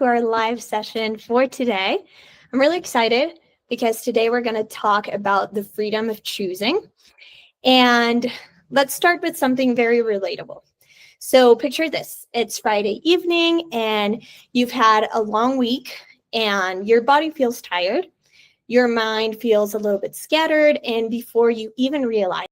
to our live session for today. I'm really excited because today we're going to talk about the freedom of choosing. And let's start with something very relatable. So picture this, it's Friday evening and you've had a long week and your body feels tired, your mind feels a little bit scattered, and before you even realize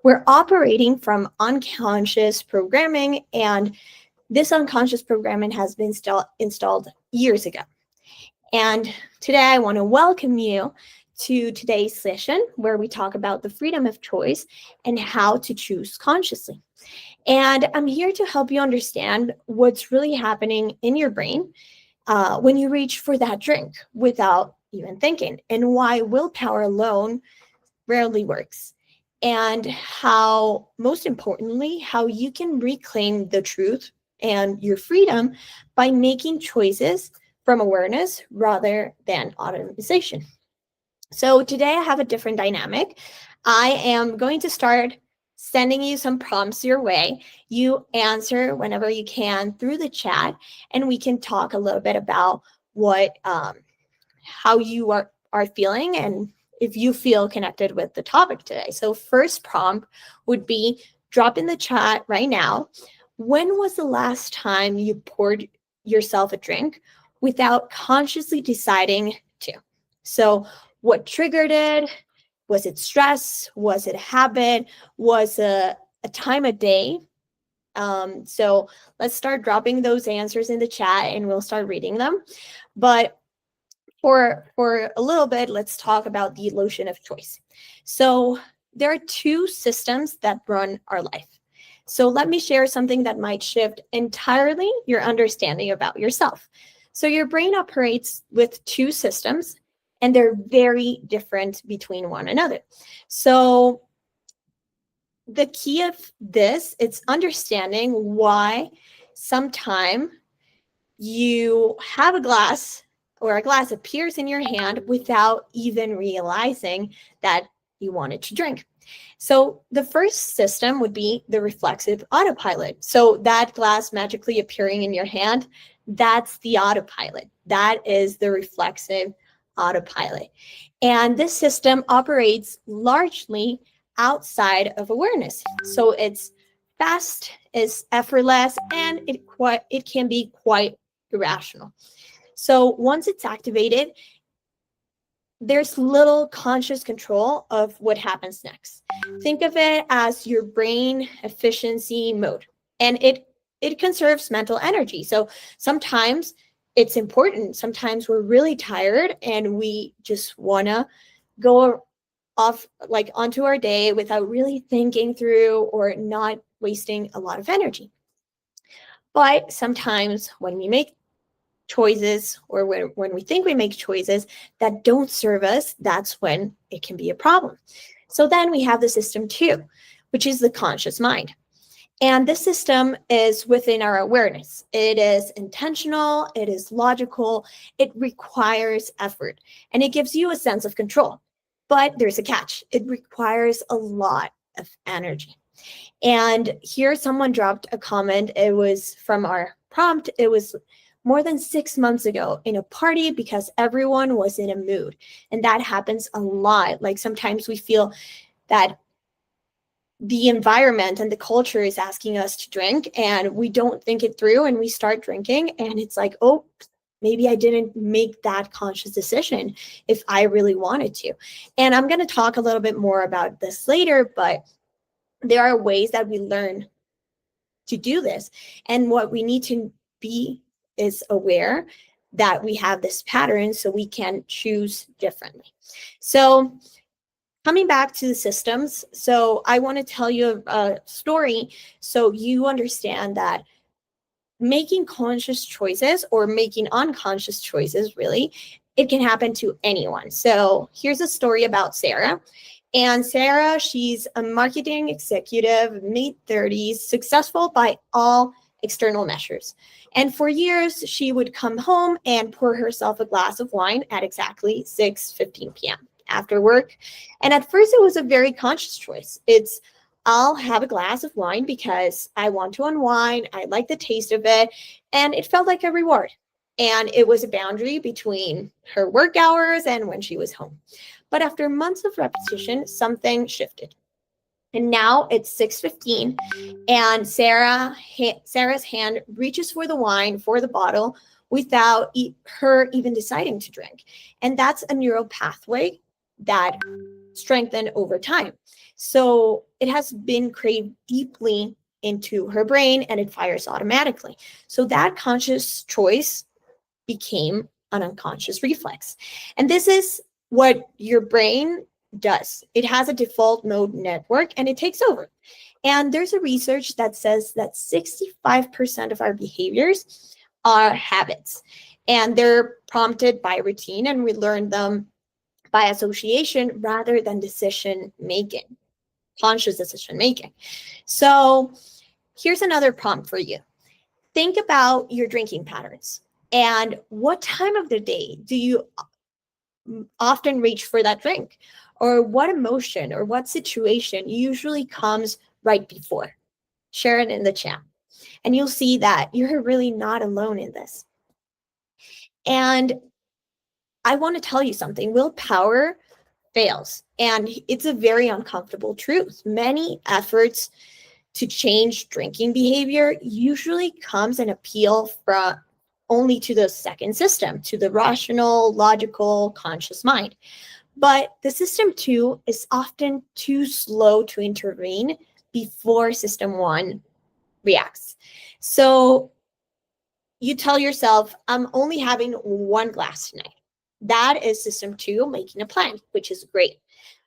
we're operating from unconscious programming, and this unconscious programming has been installed years ago. And today I want to welcome you to today's session where we talk about the freedom of choice and how to choose consciously. And I'm here to help you understand what's really happening in your brain when you reach for that drink without even thinking, and why willpower alone rarely works, and how, most importantly, how you can reclaim the truth and your freedom by making choices from awareness rather than automation. So today I have a different dynamic. I am going to start sending you some prompts your way. You answer whenever you can through the chat, and we can talk a little bit about how you are feeling and if you feel connected with the topic today. So first prompt would be, drop in the chat right now, when was the last time you poured yourself a drink without consciously deciding to? So what triggered it? Was it stress? Was it a habit? Was a time of day? So let's start dropping those answers in the chat and we'll start reading them. But for a little bit, let's talk about the illusion of choice. So there are two systems that run our life. So let me share something that might shift entirely your understanding about yourself. So your brain operates with two systems, and they're very different between one another. So the key of this, it's understanding why sometime you have a glass or a glass appears in your hand without even realizing that you wanted to drink. So the first system would be the reflexive autopilot. So that glass magically appearing in your hand, that's the autopilot. That is the reflexive autopilot. And this system operates largely outside of awareness. So it's fast, it's effortless, and it can be quite irrational. So once it's activated, there's little conscious control of what happens next. Think of it as your brain efficiency mode, and it conserves mental energy. So sometimes it's important. Sometimes we're really tired and we just want to go off like onto our day without really thinking through or not wasting a lot of energy. But sometimes when we make choices or when we think we make choices that don't serve us, that's when it can be a problem. So then we have the system two, which is the conscious mind. And this system is within our awareness. It is intentional, it is logical, it requires effort, and it gives you a sense of control. But there's a catch. It requires a lot of energy. And here someone dropped a comment. It was from our prompt. It was more than 6 months ago in a party because everyone was in a mood. And that happens a lot. Like sometimes we feel that the environment and the culture is asking us to drink and we don't think it through and we start drinking and it's like, oh, maybe I didn't make that conscious decision if I really wanted to. And I'm going to talk a little bit more about this later, but there are ways that we learn to do this. And what we need to be is aware that we have this pattern so we can choose differently. So coming back to the systems, so I want to tell you a story so you understand that making conscious choices or making unconscious choices, really, it can happen to anyone. So here's a story about Sarah. And Sarah, she's a marketing executive, mid-30s, successful by all external measures. And for years, she would come home and pour herself a glass of wine at exactly 6:15 p.m. after work. And at first, it was a very conscious choice. I'll have a glass of wine because I want to unwind. I like the taste of it. And it felt like a reward. And it was a boundary between her work hours and when she was home. But after months of repetition, something shifted. And now it's 6:15, and Sarah's hand reaches for the wine, for the bottle, without her even deciding to drink. And that's a neural pathway that strengthened over time. So it has been craved deeply into her brain, and it fires automatically. So that conscious choice became an unconscious reflex. And this is what your brain does. It has a default mode network and it takes over. And there's a research that says that 65% of our behaviors are habits, and they're prompted by routine, and we learn them by association rather than decision making, conscious decision making. So here's another prompt for you. Think about your drinking patterns and what time of the day do you often reach for that drink, or what emotion or what situation usually comes right before. Share it in the chat. And you'll see that you're really not alone in this. And I want to tell you something. Willpower fails. And it's a very uncomfortable truth. Many efforts to change drinking behavior usually comes an appeal from only to the second system, to the rational, logical, conscious mind. But the system 2 is often too slow to intervene before system 1 reacts. So you tell yourself, I'm only having one glass tonight. That is system 2 making a plan, which is great.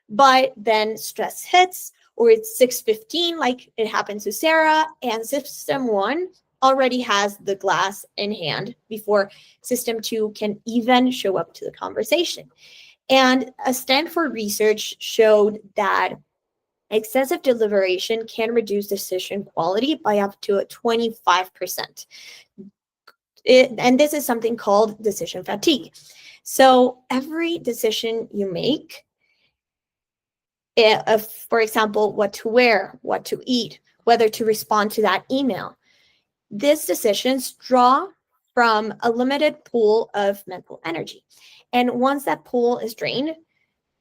But then stress hits, or it's 6:15, like it happened to Sarah, and system 1 already has the glass in hand before system 2 can even show up to the conversation. And a Stanford research showed that excessive deliberation can reduce decision quality by up to 25%. And this is something called decision fatigue. So every decision you make, for example, what to wear, what to eat, whether to respond to that email, these decisions draw from a limited pool of mental energy. And once that pool is drained,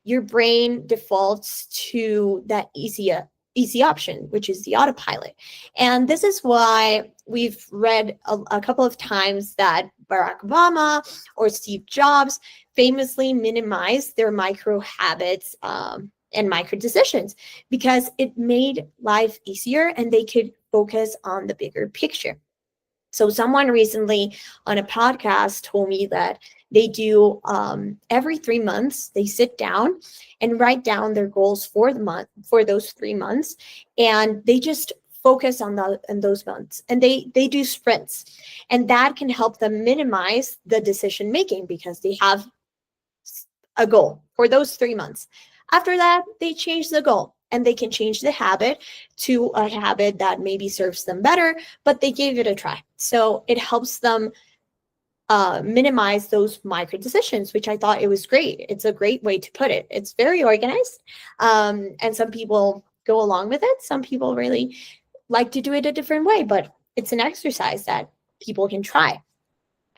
your brain defaults to that easy option, which is the autopilot. And this is why we've read a couple of times that Barack Obama or Steve Jobs famously minimized their micro habits and micro decisions, because it made life easier and they could focus on the bigger picture. So someone recently on a podcast told me that they do every 3 months, they sit down and write down their goals for the month, for those 3 months, and they just focus on those months, and they do sprints, and that can help them minimize the decision making because they have a goal for those 3 months. After that, they change the goal, and they can change the habit to a habit that maybe serves them better, but they gave it a try. So it helps them minimize those micro decisions, which I thought it was great. It's a great way to put it. It's very organized. And some people go along with it. Some people really like to do it a different way, but it's an exercise that people can try.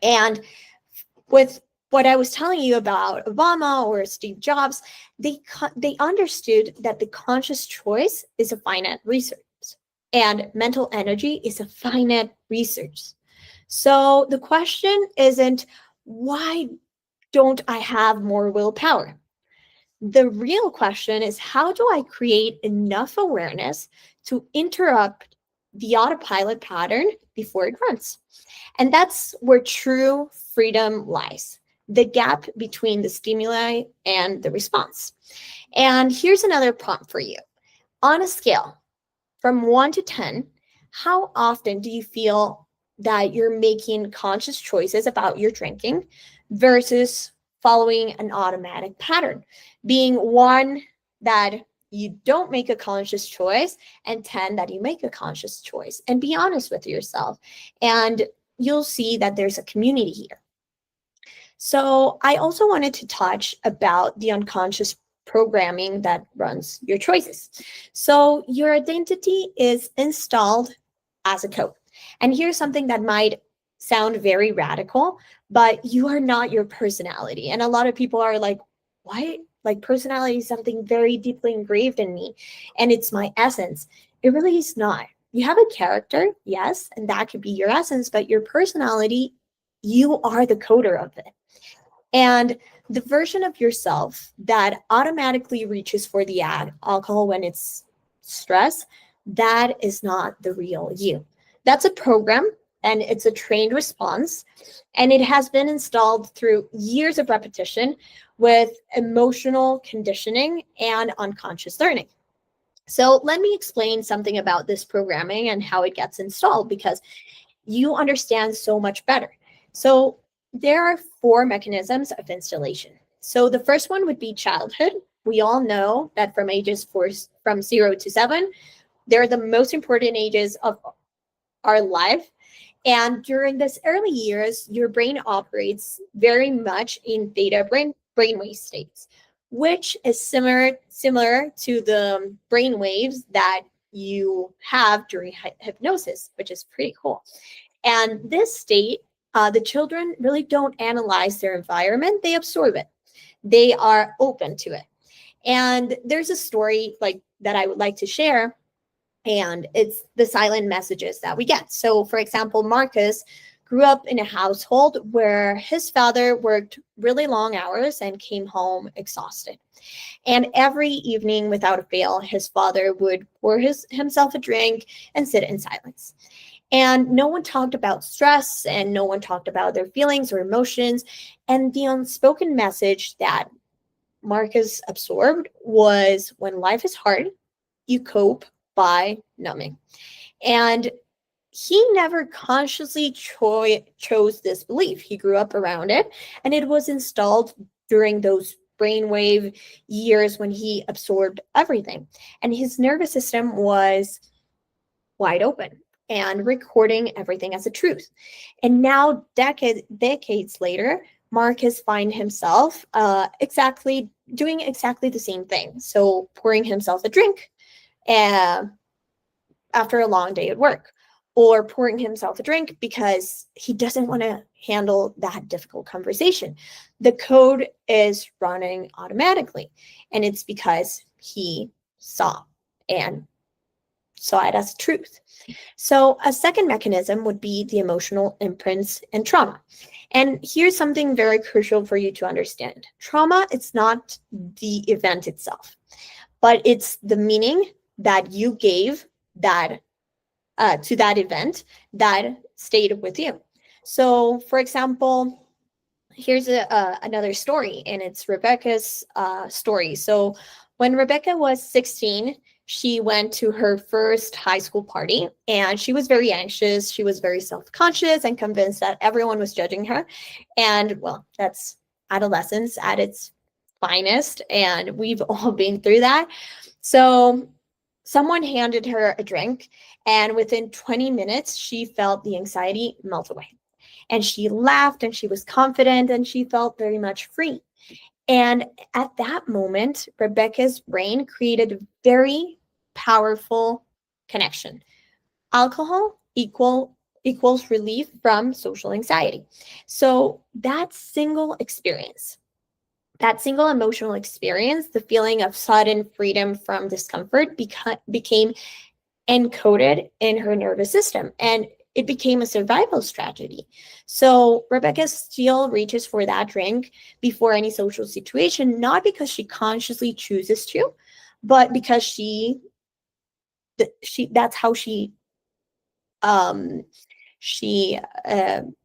And with what I was telling you about Obama or Steve Jobs, they understood that the conscious choice is a finite resource and mental energy is a finite resource. So the question isn't, why don't I have more willpower? The real question is, how do I create enough awareness to interrupt the autopilot pattern before it runs? And that's where true freedom lies, the gap between the stimuli and the response. And here's another prompt for you. On a scale from 1 to 10, how often do you feel that you're making conscious choices about your drinking versus following an automatic pattern, being 1 that you don't make a conscious choice, and 10 that you make a conscious choice. And be honest with yourself, and you'll see that there's a community here. So I also wanted to touch about the unconscious programming that runs your choices. So your identity is installed as a code. And here's something that might sound very radical, but you are not your personality. And a lot of people are like, why? Like, personality is something very deeply engraved in me, and it's my essence. It really is not. You have a character, yes, and that could be your essence, but your personality, you are the coder of it. And the version of yourself that automatically reaches for the alcohol when it's stress, that is not the real you. That's a program, and it's a trained response, and it has been installed through years of repetition with emotional conditioning and unconscious learning. So let me explain something about this programming and how it gets installed, because you understand so much better. So there are 4 mechanisms of installation. So the first one would be childhood. We all know that from 0 to 7, they're the most important ages of our life. And during this early years, your brain operates very much in theta brainwave states, which is similar to the brain waves that you have during hypnosis, which is pretty cool. And this state, the children really don't analyze their environment, they absorb it. They are open to it. And there's a story like that I would like to share, and it's the silent messages that we get. So for example, Marcus grew up in a household where his father worked really long hours and came home exhausted. And every evening, without fail, his father would pour himself a drink and sit in silence. And no one talked about stress, and no one talked about their feelings or emotions. And the unspoken message that Marcus absorbed was, when life is hard, you cope by numbing. And he never consciously chose this belief. He grew up around it, and it was installed during those brainwave years when he absorbed everything. And his nervous system was wide open and recording everything as a truth. And now, decades later, Marcus finds himself doing exactly the same thing. So pouring himself a drink after a long day at work, or pouring himself a drink because he doesn't want to handle that difficult conversation. The code is running automatically, and it's because he saw it as truth. So a second mechanism would be the emotional imprints and trauma. And here's something very crucial for you to understand. Trauma, it's not the event itself, but it's the meaning that you gave that to that event that stayed with you. So for example, here's another story, and it's Rebecca's story. So when Rebecca was 16, she went to her first high school party, and she was very anxious. She was very self-conscious and convinced that everyone was judging her. And well, that's adolescence at its finest, and we've all been through that. So someone handed her a drink, and within 20 minutes, she felt the anxiety melt away. And she laughed, and she was confident, and she felt very much free. And at that moment, Rebecca's brain created a very powerful connection. Alcohol equals relief from social anxiety. So that single emotional experience, the feeling of sudden freedom from discomfort, became encoded in her nervous system, and it became a survival strategy. So Rebecca still reaches for that drink before any social situation, not because she consciously chooses to, but because that's how um, she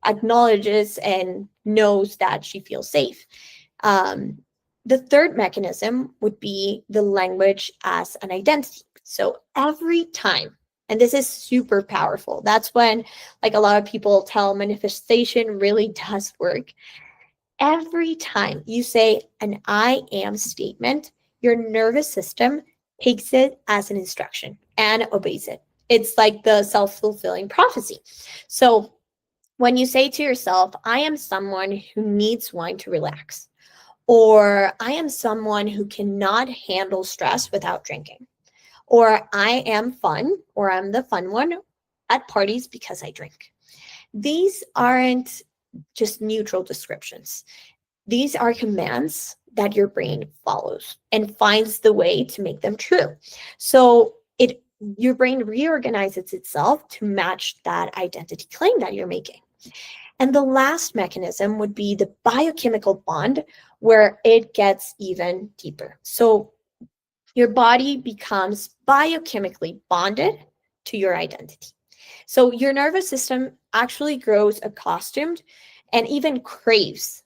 acknowledges and knows that she feels safe. The third mechanism would be the language as an identity. So every time And this is super powerful. That's when, like, a lot of people tell manifestation really does work. Every time you say an I am statement, your nervous system takes it as an instruction and obeys it. It's like the self-fulfilling prophecy. So when you say to yourself, I am someone who needs wine to relax, or I am someone who cannot handle stress without drinking, or I am fun, or I'm the fun one at parties because I drink. These aren't just neutral descriptions. These are commands that your brain follows and finds the way to make them true. So your brain reorganizes itself to match that identity claim that you're making. And the last mechanism would be the biochemical bond, where it gets even deeper. So your body becomes biochemically bonded to your identity. So your nervous system actually grows accustomed and even craves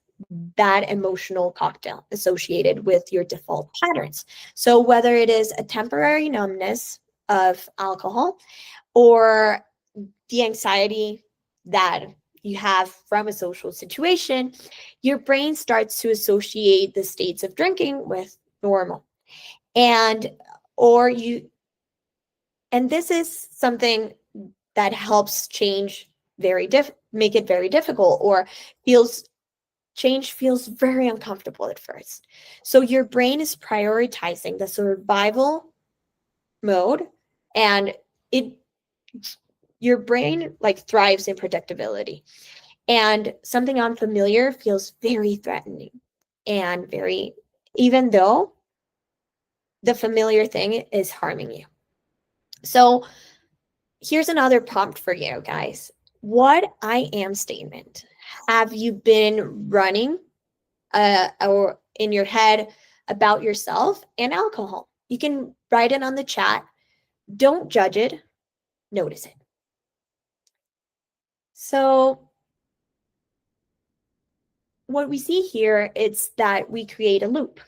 that emotional cocktail associated with your default patterns. So whether it is a temporary numbness of alcohol or the anxiety that you have from a social situation, your brain starts to associate the states of drinking with normal. And or you and this is something that helps make it very difficult, or feels very uncomfortable at first. So your brain is prioritizing the survival mode, and it your brain like thrives in predictability. And something unfamiliar feels very threatening, and very, even though the familiar thing is harming you. So here's another prompt for you guys. What I am statement have you been running or in your head about yourself and alcohol? You can write it on the chat. Don't judge it, notice it. So what we see here is that we create a loop,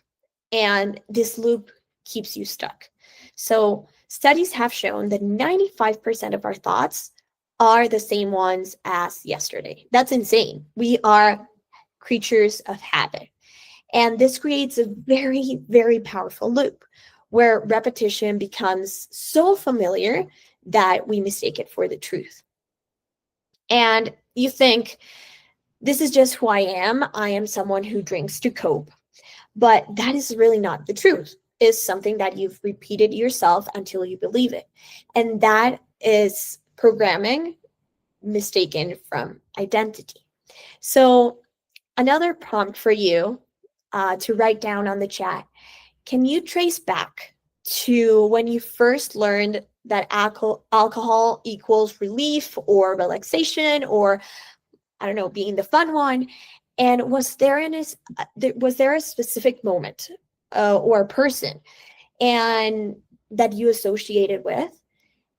and this loop keeps you stuck. So studies have shown that 95% of our thoughts are the same ones as yesterday. That's insane. We are creatures of habit. And this creates a very, very powerful loop where repetition becomes so familiar that we mistake it for the truth. And you think, this is just who I am. I am someone who drinks to cope. But that is really not the truth. It's something that you've repeated yourself until you believe it. And that is programming mistaken from identity. So another prompt for you to write down on the chat. Can you trace back to when you first learned that alcohol equals relief or relaxation, or, I don't know, being the fun one? And was there a specific moment or a person and that you associated with?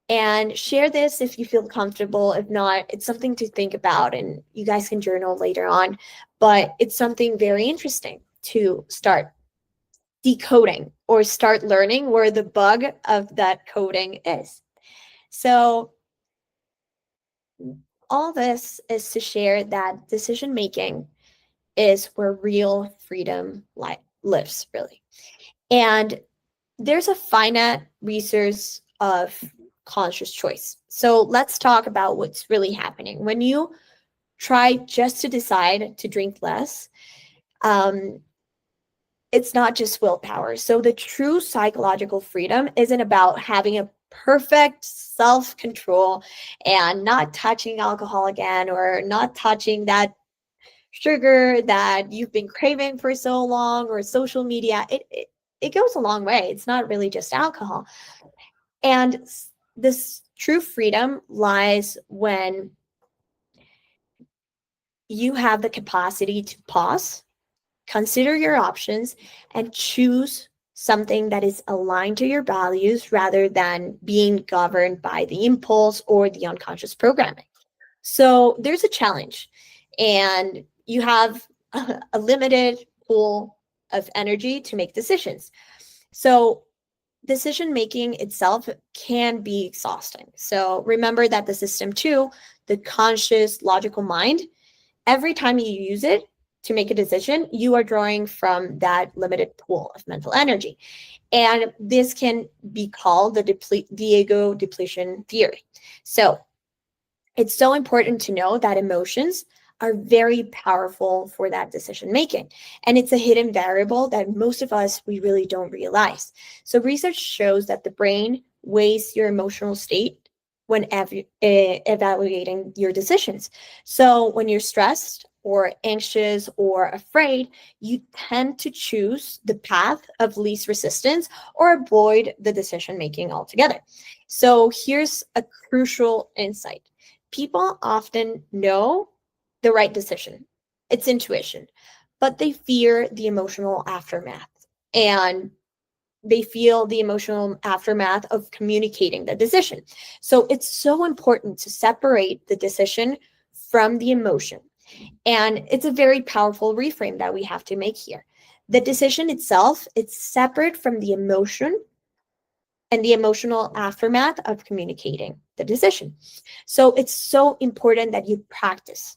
And share this if you feel comfortable. If not, it's something to think about, and you guys can journal later on. But it's something very interesting to start decoding or start learning where the bug of that coding is. So all this is to share that decision making is where real freedom lives, really. And there's a finite resource of conscious choice. So let's talk about what's really happening. When you try just to decide to drink less, it's not just willpower. So the true psychological freedom isn't about having a perfect self-control and not touching alcohol again, or not touching that sugar that you've been craving for so long, or social media. It goes a long way. It's not really just alcohol. And this true freedom lies when you have the capacity to pause, consider your options, and choose something that is aligned to your values rather than being governed by the impulse or the unconscious programming. So there's a challenge, and you have a limited pool of energy to make decisions. So decision making itself can be exhausting. So remember that the system two, the conscious logical mind, every time you use it to make a decision, you are drawing from that limited pool of mental energy. And this can be called the ego depletion theory. So it's so important to know that emotions are very powerful for that decision making. And it's a hidden variable that most of us, we really don't realize. So research shows that the brain weighs your emotional state when evaluating your decisions. So when you're stressed or anxious or afraid, you tend to choose the path of least resistance or avoid the decision making altogether. So here's a crucial insight. People often know the right decision. It's intuition, but they fear the emotional aftermath. And they feel the emotional aftermath of communicating the decision. So it's so important to separate the decision from the emotion. And it's a very powerful reframe that we have to make here. The decision itself, it's separate from the emotion and the emotional aftermath of communicating the decision. So it's so important that you practice.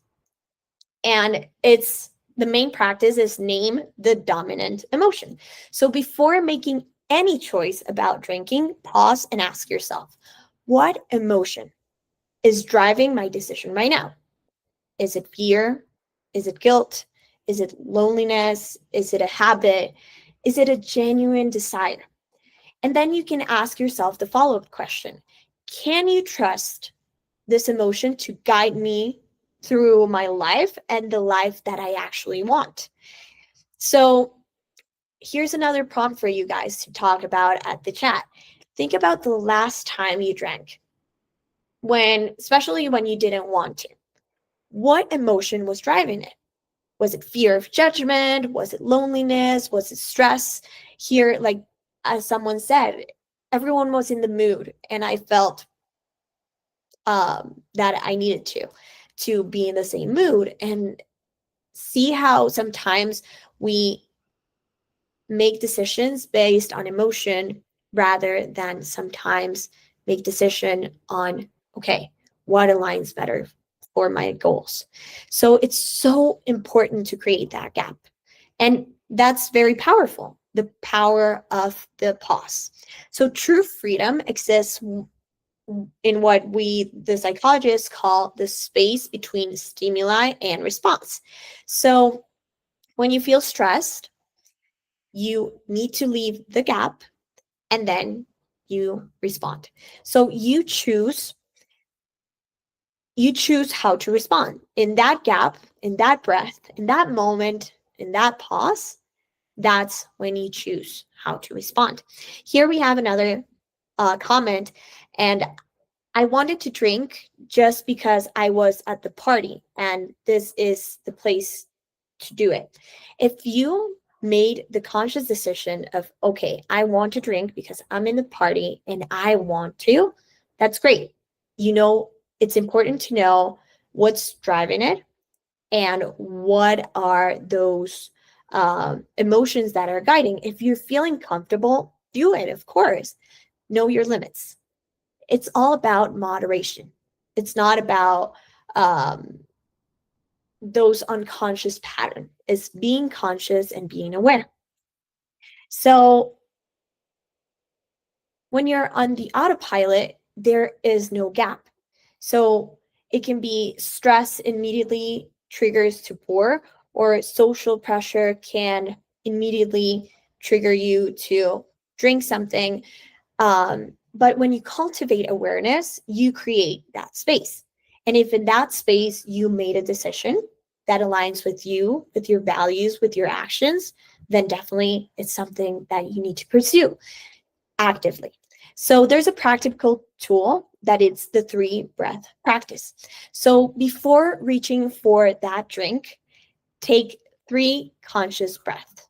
And it's the main practice is name the dominant emotion. So before making any choice about drinking, pause and ask yourself, what emotion is driving my decision right now? Is it fear? Is it guilt? Is it loneliness? Is it a habit? Is it a genuine desire? And then you can ask yourself the follow-up question. Can you trust this emotion to guide me through my life and the life that I actually want? So here's another prompt for you guys to talk about at the chat. Think about the last time you drank, especially when you didn't want to. What emotion was driving it? Was it fear of judgment? Was it loneliness? Was it stress? Here, like as someone said, everyone was in the mood, and I felt that I needed to be in the same mood. And see how sometimes we make decisions based on emotion rather than sometimes make decision on, okay, what aligns better for my goals. So it's so important to create that gap. And that's very powerful, the power of the pause. So true freedom exists in what the psychologists call the space between stimuli and response. So when you feel stressed, you need to leave the gap and then you respond. So you choose how to respond in that gap, in that breath, in that moment, in that pause. That's when you choose how to respond. Here we have another comment, and I wanted to drink just because I was at the party and this is the place to do it. If you made the conscious decision of, okay, I want to drink because I'm in the party and I want to, that's great. You know, it's important to know what's driving it and what are those emotions that are guiding. If you're feeling comfortable, do it, of course. Know your limits. It's all about moderation. It's not about those unconscious patterns. It's being conscious and being aware. So when you're on the autopilot, there is no gap. So it can be stress immediately triggers to pour, or social pressure can immediately trigger you to drink something. But when you cultivate awareness, you create that space. And if in that space you made a decision that aligns with you, with your values, with your actions, then definitely it's something that you need to pursue actively. So there's a practical tool that is the 3-breath practice. So before reaching for that drink, take 3 conscious breaths.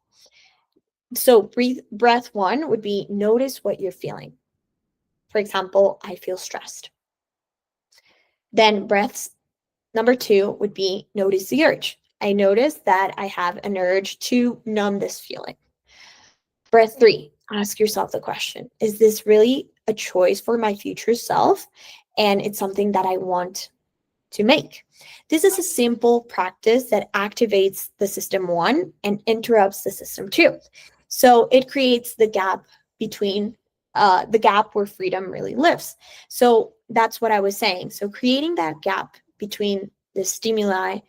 So breath 1 would be notice what you're feeling. For example, I feel stressed. Then breaths number 2 would be notice the urge. I notice that I have an urge to numb this feeling. Breath 3, ask yourself the question, is this really a choice for my future self? And it's something that I want to make. This is a simple practice that activates the system one and interrupts the system two. So it creates the gap between the gap where freedom really lives. So that's what I was saying. So creating that gap between the stimuli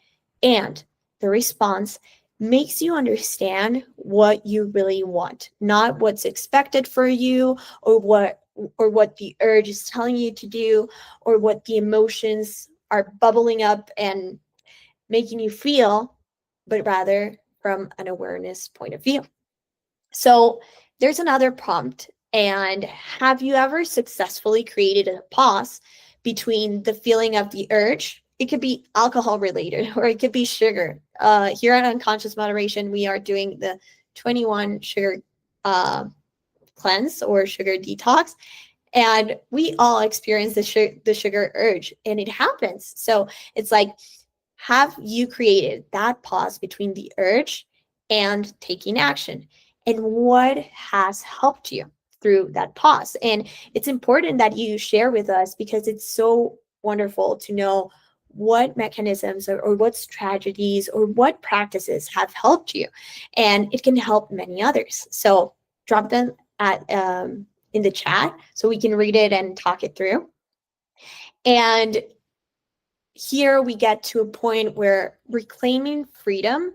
and the response makes you understand what you really want, not what's expected for you or what the urge is telling you to do or what the emotions are bubbling up and making you feel, but rather from an awareness point of view. So there's another prompt. And have you ever successfully created a pause between the feeling of the urge? It could be alcohol related or it could be sugar. Here at Unconscious Moderation, we are doing the 21 sugar cleanse or sugar detox. And we all experience the sugar urge, and it happens. So it's like, have you created that pause between the urge and taking action? And what has helped you through that pause? And it's important that you share with us because it's so wonderful to know what mechanisms or what strategies or what practices have helped you. And it can help many others. So drop them at in the chat so we can read it and talk it through. And here we get to a point where reclaiming freedom,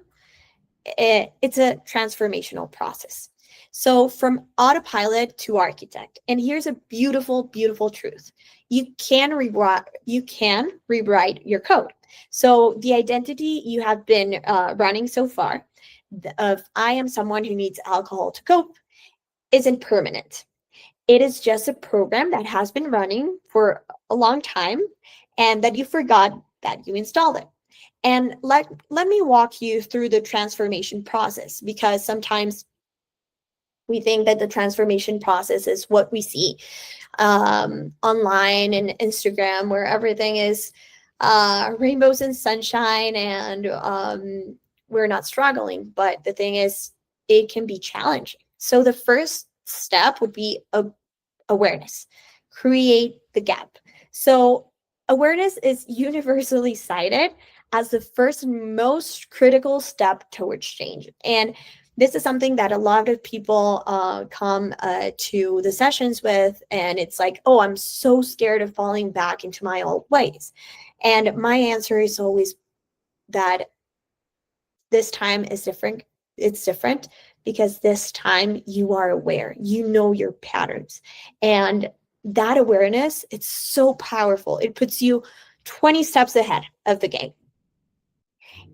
it's a transformational process. So from autopilot to architect. And here's a beautiful, beautiful truth. You can rewrite your code. So the identity you have been running so far of I am someone who needs alcohol to cope isn't permanent. It is just a program that has been running for a long time and that you forgot that you installed it. And let me walk you through the transformation process, because sometimes we think that the transformation process is what we see online and Instagram, where everything is rainbows and sunshine and we're not struggling. But the thing is, it can be challenging. So the first step would be awareness. Create the gap. So awareness is universally cited as the first most critical step towards change. And this is something that a lot of people come to the sessions with, and it's like, oh, I'm so scared of falling back into my old ways. And my answer is always that this time is different. It's different because this time you are aware, you know your patterns. And that awareness, it's so powerful. It puts you 20 steps ahead of the game.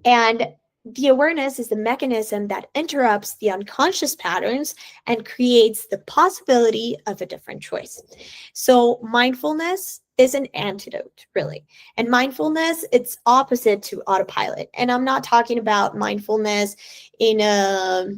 And the awareness is the mechanism that interrupts the unconscious patterns and creates the possibility of a different choice. So mindfulness is an antidote, really. And mindfulness, it's opposite to autopilot. And I'm not talking about mindfulness in a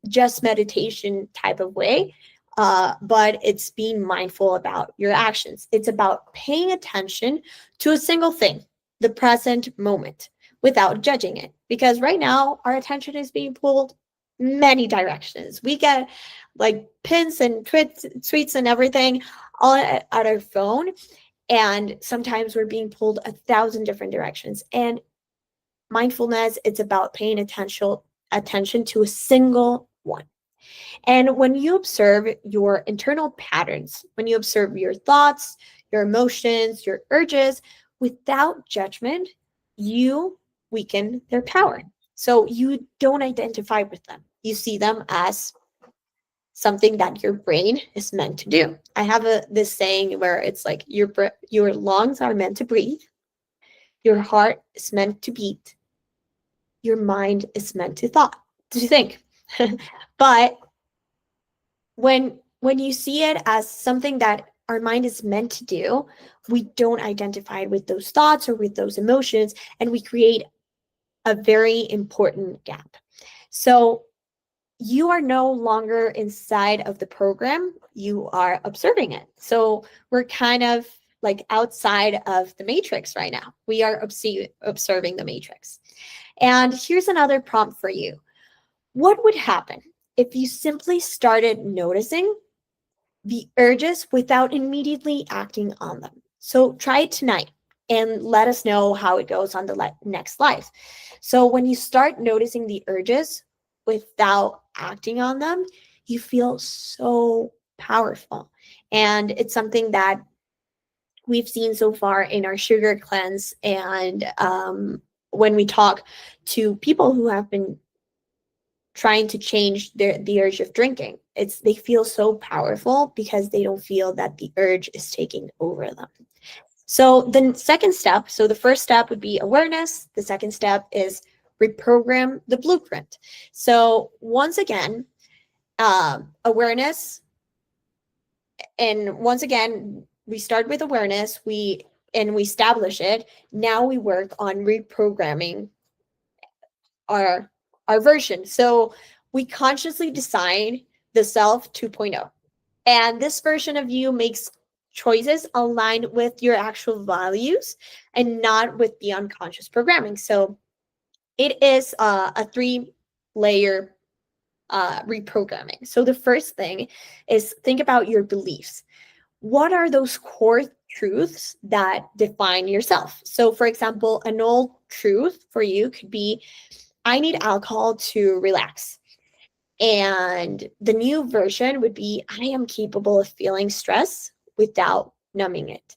just meditation type of way, but it's being mindful about your actions. It's about paying attention to a single thing, the present moment, without judging it. Because right now, our attention is being pulled many directions. We get like pins and tweets and everything all at our phone. And sometimes we're being pulled 1,000 different directions. And mindfulness, it's about paying attention to a single one. And when you observe your internal patterns, when you observe your thoughts, your emotions, your urges, without judgment, you weaken their power. So you don't identify with them. You see them as something that your brain is meant to do. I have this saying where it's like your lungs are meant to breathe, your heart is meant to beat, your mind is meant to think. But when you see it as something that our mind is meant to do, we don't identify with those thoughts or with those emotions, and we create a very important gap. So you are no longer inside of the program, you are observing it. So we're kind of like outside of the matrix right now. We are observing the matrix. And here's another prompt for you. What would happen if you simply started noticing the urges without immediately acting on them. So try it tonight and let us know how it goes on the next live. So when you start noticing the urges without acting on them, you feel so powerful. And it's something that we've seen so far in our sugar cleanse. And when we talk to people who have been trying to change the urge of drinking, they feel so powerful because they don't feel that the urge is taking over them. So the second step, so the first step would be awareness. The second step is reprogram the blueprint. So once again, awareness, and once again, we start with awareness, we establish it. Now we work on reprogramming our version. So we consciously decide the self 2.0. And this version of you makes choices aligned with your actual values and not with the unconscious programming. So it is a 3-layer reprogramming. So the first thing is think about your beliefs. What are those core truths that define yourself? So, for example, an old truth for you could be, I need alcohol to relax. And the new version would be, I am capable of feeling stress without numbing it.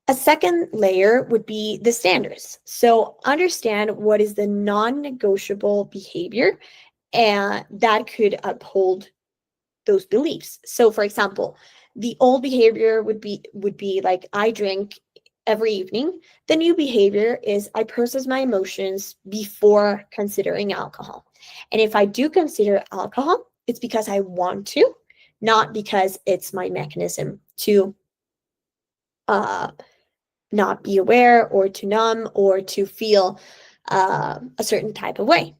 A second layer would be the standards. So understand what is the non-negotiable behavior and that could uphold those beliefs. So for example, the old behavior would be like, I drink every evening. The new behavior is I process my emotions before considering alcohol. And if I do consider alcohol, it's because I want to, not because it's my mechanism to not be aware or to numb or to feel a certain type of way.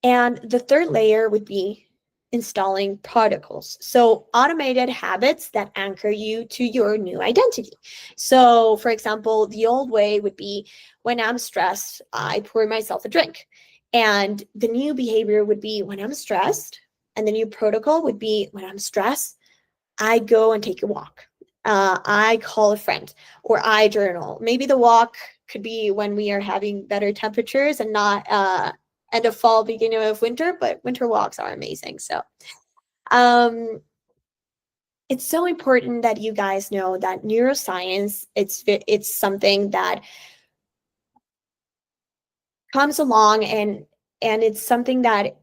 And the third layer would be installing protocols. So automated habits that anchor you to your new identity. So for example, the old way would be, when I'm stressed, I pour myself a drink. And the new behavior would be, when I'm stressed, and the new protocol would be, when I'm stressed, I go and take a walk. I call a friend, or I journal. Maybe the walk could be when we are having better temperatures and not end of fall, beginning of winter, but winter walks are amazing. So it's so important that you guys know that neuroscience, it's something that comes along, and it's something that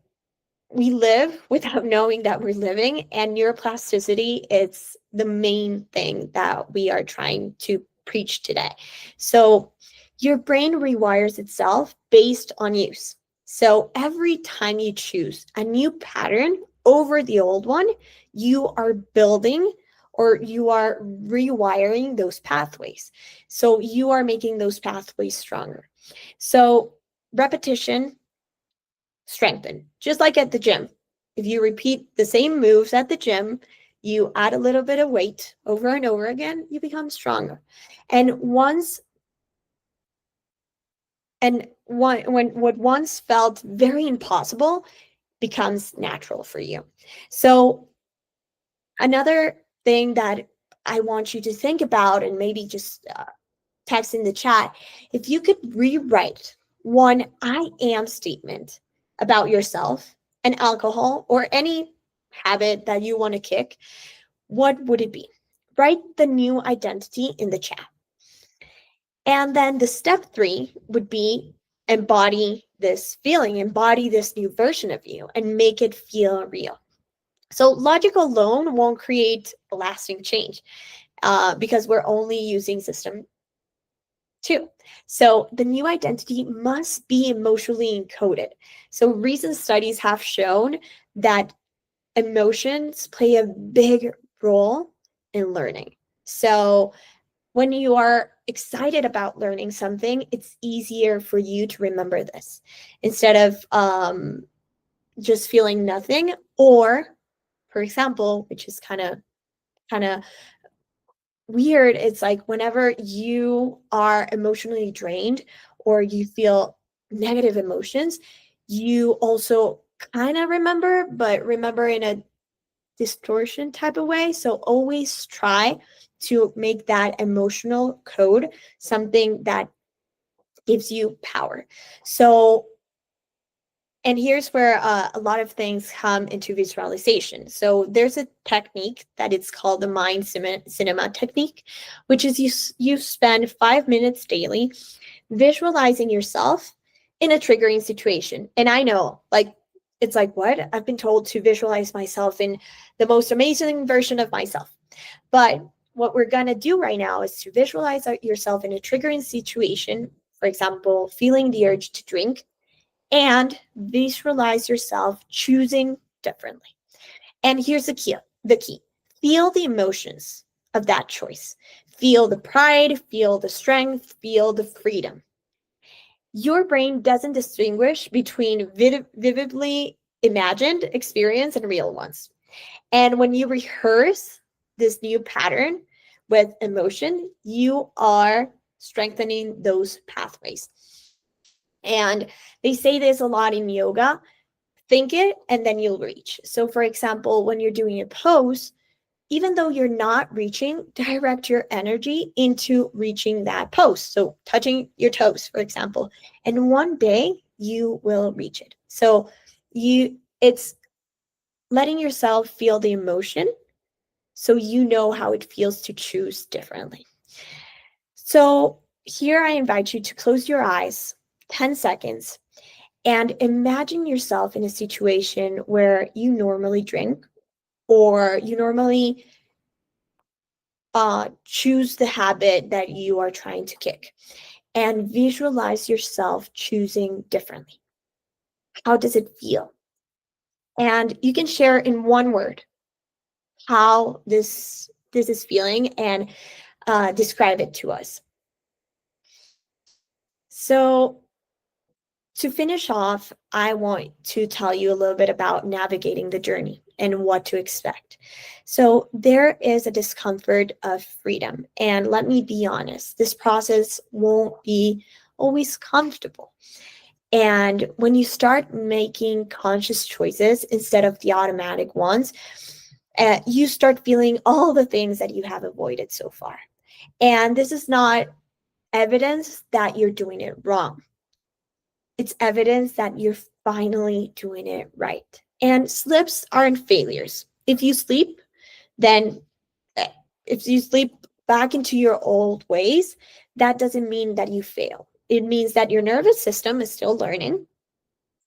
we live without knowing that we're living. And neuroplasticity, it's the main thing that we are trying to preach today. So your brain rewires itself based on use. So every time you choose a new pattern over the old one, you are building or you are rewiring those pathways. So you are making those pathways stronger. So repetition, strengthen. Just like at the gym. If you repeat the same moves at the gym, you add a little bit of weight over and over again, you become stronger. And when what once felt very impossible becomes natural for you. So another thing that I want you to think about, and maybe just text in the chat, if you could rewrite one I am statement about yourself and alcohol or any habit that you want to kick, what would it be? Write the new identity in the chat. And then the step 3 would be embody this feeling, embody this new version of you, and make it feel real. So logic alone won't create a lasting change because we're only using system 2. So the new identity must be emotionally encoded. So recent studies have shown that emotions play a big role in learning. So when you are excited about learning something, it's easier for you to remember this instead of just feeling nothing. Or, for example, which is kind of weird, it's like whenever you are emotionally drained or you feel negative emotions, you also kind of remember, but remember in a distortion type of way. So always try to make that emotional code something that gives you power. So, and here's where a lot of things come into visualization. So there's a technique that it's called the mind cinema technique, which is you spend 5 minutes daily visualizing yourself in a triggering situation. And I know, like, it's like, what? I've been told to visualize myself in the most amazing version of myself. But what we're going to do right now is to visualize yourself in a triggering situation, for example, feeling the urge to drink, and visualize yourself choosing differently. And here's the key. Feel the emotions of that choice. Feel the pride, feel the strength, feel the freedom. Your brain doesn't distinguish between vividly imagined experience and real ones. And when you rehearse this new pattern with emotion, you are strengthening those pathways. And they say this a lot in yoga: think it and then you'll reach. So, for example, when you're doing a pose, even though you're not reaching, direct your energy into reaching that pose. So touching your toes, for example, and one day you will reach it. So it's letting yourself feel the emotion so you know how it feels to choose differently. So here I invite you to close your eyes 10 seconds and imagine yourself in a situation where you normally drink or you normally choose the habit that you are trying to kick, and visualize yourself choosing differently. How does it feel? And you can share in one word how this is feeling and describe it to us. So to finish off, I want to tell you a little bit about navigating the journey and what to expect. So, there is a discomfort of freedom. And let me be honest, this process won't be always comfortable. And when you start making conscious choices instead of the automatic ones, you start feeling all the things that you have avoided so far. And this is not evidence that you're doing it wrong. It's evidence that you're finally doing it right. And slips aren't failures. If you sleep, then eh, if you sleep back into your old ways, that doesn't mean that you fail. It means that your nervous system is still learning,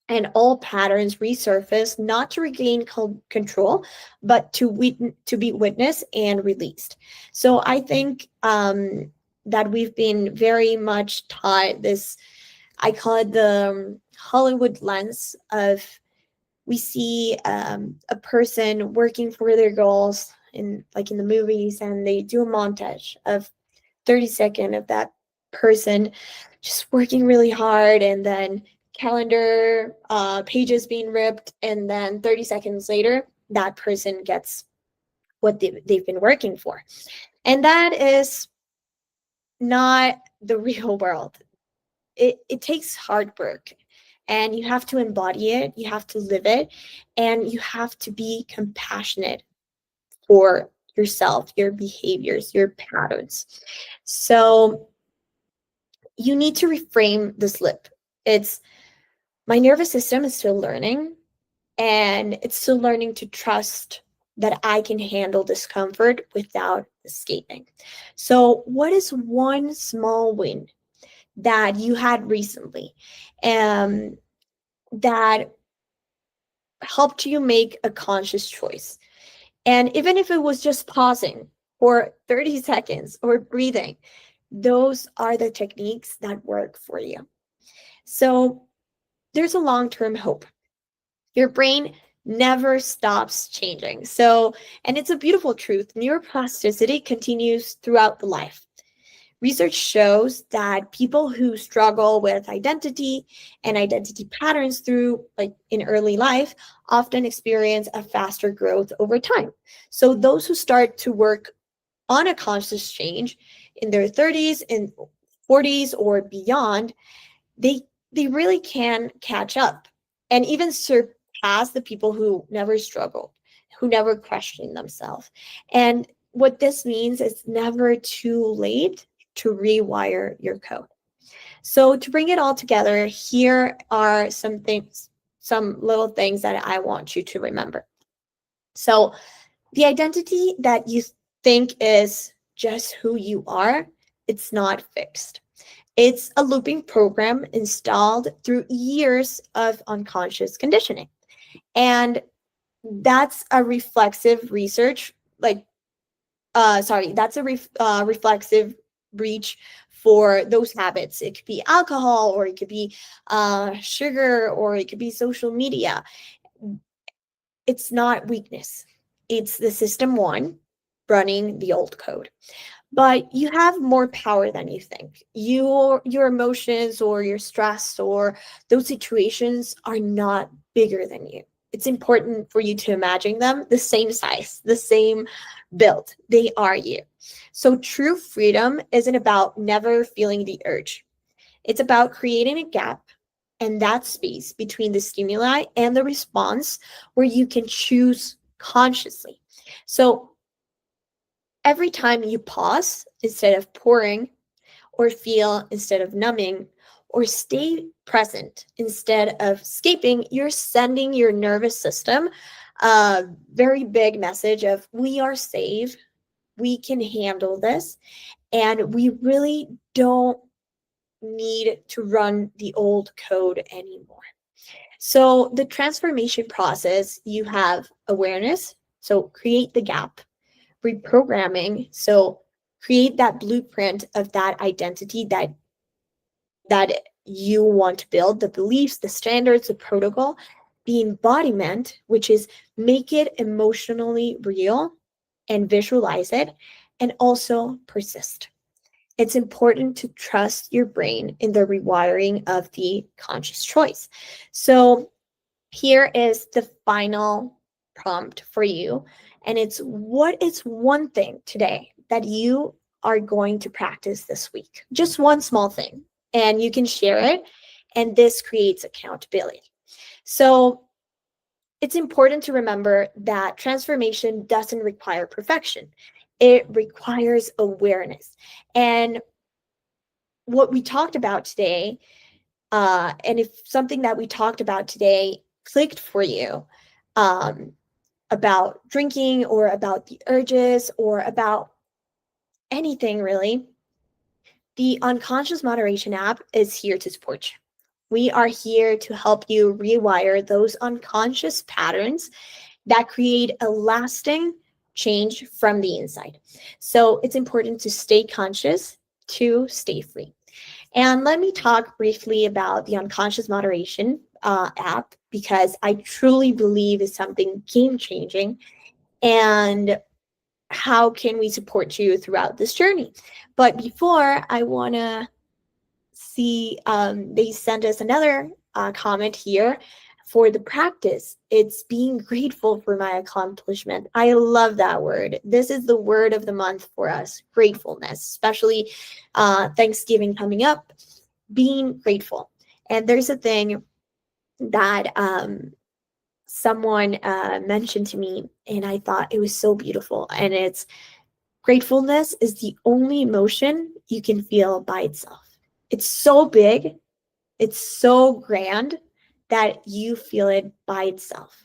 and all patterns resurface not to regain control, but to be witnessed and released. So I think that we've been very much taught this. I call it the Hollywood lens of, we see a person working for their goals in, like in the movies, and they do a montage of 30 seconds of that person just working really hard, and then calendar pages being ripped, and then 30 seconds later that person gets what they've been working for. And that is not the real world. It takes hard work, and you have to embody it, you have to live it, and you have to be compassionate for yourself, your behaviors, your patterns. So you need to reframe the slip. It's, my nervous system is still learning, and it's still learning to trust that I can handle discomfort without escaping. So what is one small win that you had recently that helped you make a conscious choice? And even if it was just pausing for 30 seconds or breathing, those are the techniques that work for you. So there's a long-term hope. Your brain never stops changing. So, and it's a beautiful truth, neuroplasticity continues throughout the life. Research shows that people who struggle with identity and identity patterns through, like, in early life, often experience a faster growth over time. So those who start to work on a conscious change in their 30s and 40s or beyond, they they really can catch up and even surpass past the people who never struggled, who never questioned themselves. And what this means is never too late to rewire your code. So to bring it all together, here are some things, some little things that I want you to remember. So the identity that you think is just who you are, it's not fixed. It's a looping program installed through years of unconscious conditioning. And that's a reflexive research, that's a reflexive reach for those habits. It could be alcohol, or it could be sugar, or it could be social media. It's not weakness. It's the system one running the old code. But you have more power than you think. Your emotions or your stress or those situations are not bigger than you. It's important for you to imagine them the same size, the same build. They are you. So true freedom isn't about never feeling the urge. It's about creating a gap and that space between the stimuli and the response where you can choose consciously. So every time you pause instead of pouring, or feel instead of numbing, or stay present instead of escaping, you're sending your nervous system a very big message of we are safe, we can handle this, and we really don't need to run the old code anymore. So the transformation process, you have awareness, so create the gap, reprogramming, so create that blueprint of that identity that you want to build, the beliefs, the standards, the protocol, the embodiment, which is make it emotionally real and visualize it, and also persist. It's important to trust your brain in the rewiring of the conscious choice. So here is the final prompt for you. And it's, what is one thing today that you are going to practice this week? Just one small thing. And you can share it. And this creates accountability. So it's important to remember that transformation doesn't require perfection. It requires awareness. And what we talked about today, and if something that we talked about today clicked for you, about drinking or about the urges or about anything really, the Unconscious Moderation app is here to support you. We are here to help you rewire those unconscious patterns that create a lasting change from the inside. So it's important to stay conscious to stay free. And let me talk briefly about the Unconscious Moderation app, because I truly believe is something game-changing. And how can we support you throughout this journey? But before, I want to see, they sent us another comment here for the practice. It's being grateful for my accomplishment. I love that word. This is the word of the month for us, gratefulness, especially Thanksgiving coming up, being grateful. And there's a thing that someone mentioned to me, and I thought it was so beautiful. And it's, gratefulness is the only emotion you can feel by itself. It's so big, it's so grand that you feel it by itself.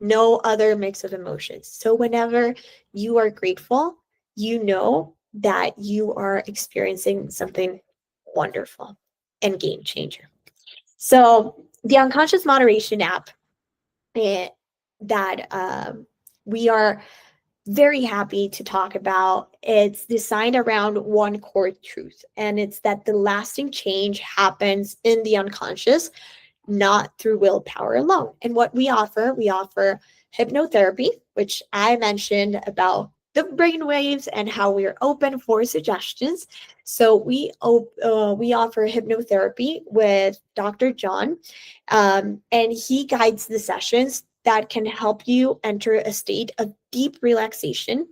No other mix of emotions. So whenever you are grateful, you know that you are experiencing something wonderful and game changer. So the Unconscious Moderation app that we are very happy to talk about, it's designed around one core truth, and it's that the lasting change happens in the unconscious, not through willpower alone. And what we offer hypnotherapy, which I mentioned about the brain waves and how we're open for suggestions. So we offer hypnotherapy with Dr. John, and he guides the sessions that can help you enter a state of deep relaxation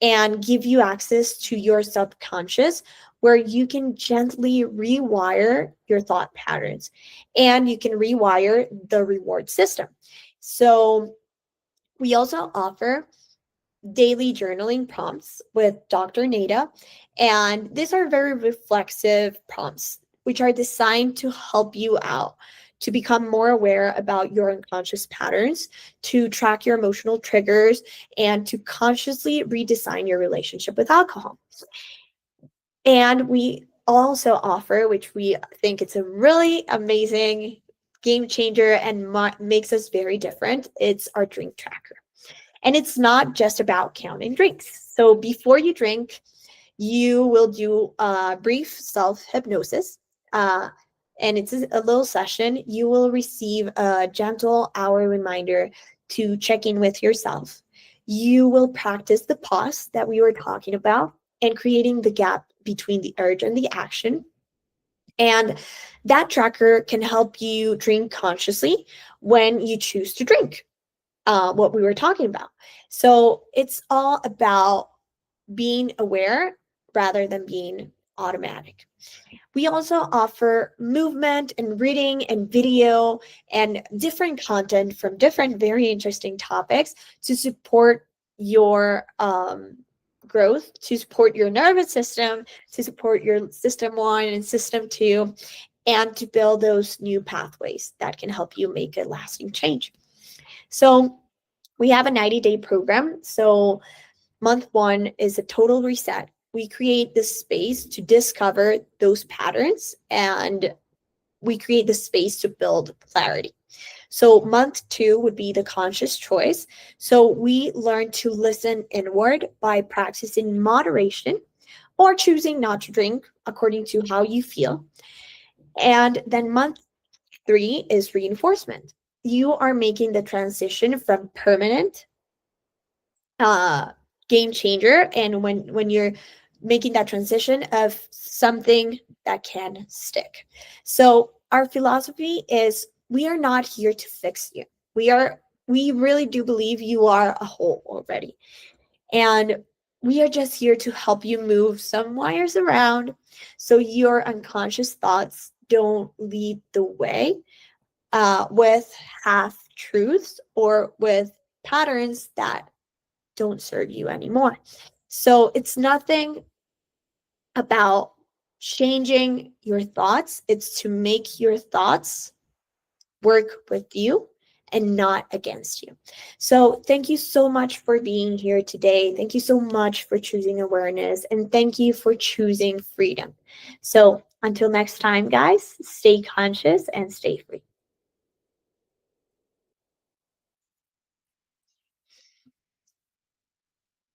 and give you access to your subconscious, where you can gently rewire your thought patterns and you can rewire the reward system. So we also offer daily journaling prompts with Dr. Nada, and these are very reflexive prompts, which are designed to help you out to become more aware about your unconscious patterns, to track your emotional triggers, and to consciously redesign your relationship with alcohol. And we also offer, which we think it's a really amazing game changer and makes us very different, it's our drink tracker. And it's not just about counting drinks. So before you drink, you will do a brief self-hypnosis. And it's a little session. You will receive a gentle hour reminder to check in with yourself. You will practice the pause that we were talking about and creating the gap between the urge and the action. And that tracker can help you drink consciously when you choose to drink. What we were talking about. So it's all about being aware rather than being automatic. We also offer movement and reading and video and different content from different very interesting topics to support your growth, to support your nervous system, to support your system 1 and system 2, and to build those new pathways that can help you make a lasting change. So we have a 90-day program. So month 1 is a total reset. We create this space to discover those patterns and we create the space to build clarity. So month 2 would be the conscious choice. So we learn to listen inward by practicing moderation or choosing not to drink according to how you feel. And then month 3 is reinforcement. You are making the transition from permanent game changer, and when you're making that transition of something that can stick. So our philosophy is we are not here to fix you. We really do believe you are a whole already. And we are just here to help you move some wires around so your unconscious thoughts don't lead the way with half truths or with patterns that don't serve you anymore. So it's nothing about changing your thoughts. It's to make your thoughts work with you and not against you. So thank you so much for being here today. Thank you so much for choosing awareness, and thank you for choosing freedom. So until next time, guys, stay conscious and stay free.